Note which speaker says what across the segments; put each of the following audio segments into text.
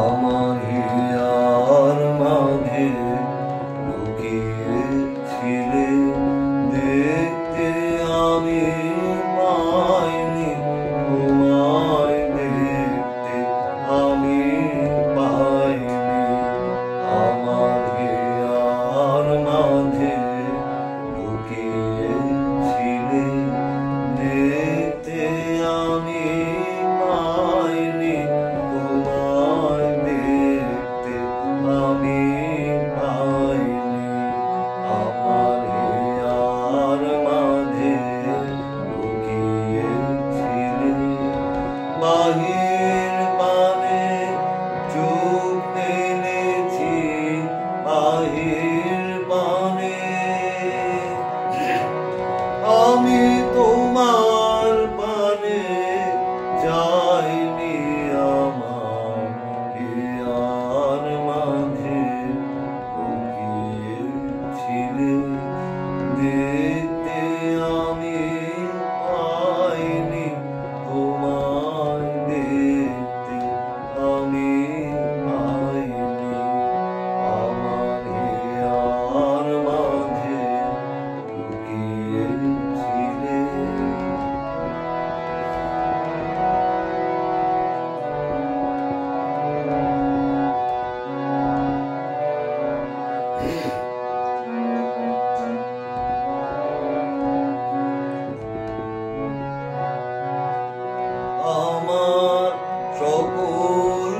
Speaker 1: আমার হিয়ার মাঝে লুকিয়েছিলে দেখতে আমি পাইনি তোমায় দেখতে আমি পাইনি আমার হিয়ার মাঝে লুকিয়েছিলে দেখতে আমি পাইনি তোমায় দেখতে আমি পাইনি আমার হিয়ার মাঝে লুকিয়েছিলে বাহির পানে চোখ মেলেছি বাহির পানে আমি তোমার পানে যাইনি আমার হিয়ার মাঝে লুকিয়েছিলে দেখতে আমি পাইনি তোমায় দেখতে আমি পাইনি আমার হিয়ার মাঝে লুকিয়েছিলে আমার সকল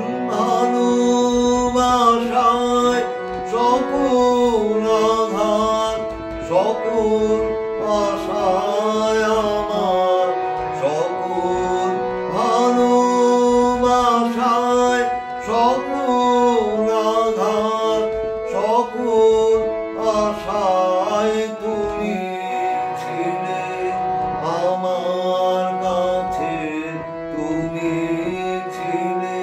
Speaker 1: ভালোবাসায় সকল আঘাত সকল আশায় আমার সকল ভালোবাসায় সকল আঘাত সকল আশায় তুমি ছিলে আমার কাছে তুমি ছিলে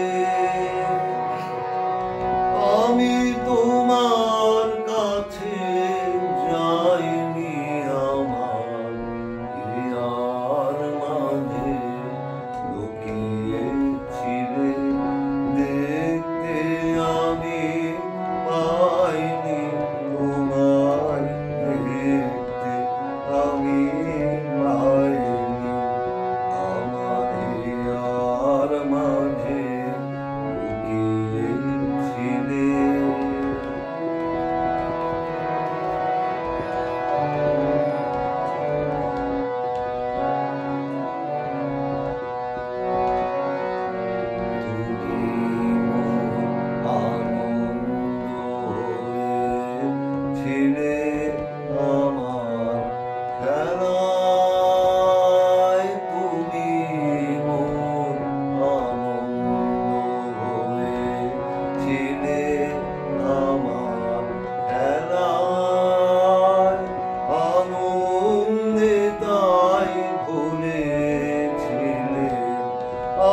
Speaker 1: আমি তোমার কাছে যাইনি আমার হিয়ার মাঝে লুকিয়েছিলে দেখতে আমি পাইনি তোমায় দেখতে আমি পাইনি আমার হিয়ার মাঝে লুকিয়েছিলে ছিলে আমার খেলায় তুমি মোর আনন্দ হয়ে ছিলে আমার খেলায় আনন্দে তাই ভুলেছিলে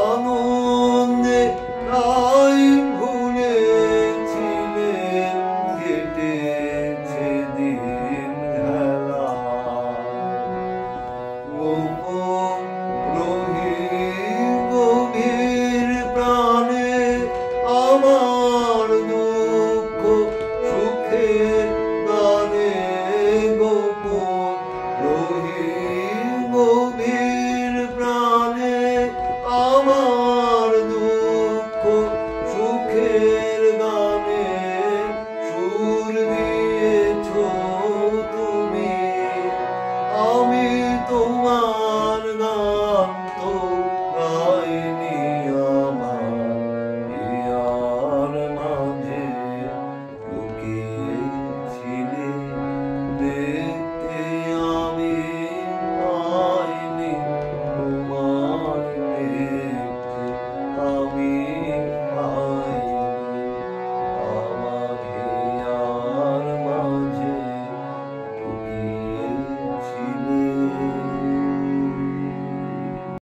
Speaker 1: আনন্দে তাই ভুলেছিলে কেটেছে দিন খেলায় গোপন রহি গভীর প্রাণে আমার দুঃখ সুখের গানে গোপন রহি গভীর প্রাণে আমার দুঃখ সুখের গানে সুর দিয়েছ তুমি আমি তোমার গান তো গাইনি আমার হিয়ার মাঝে লুকিয়েছিলে দেখতে আমি পাইনি তোমায় দেখতে আমি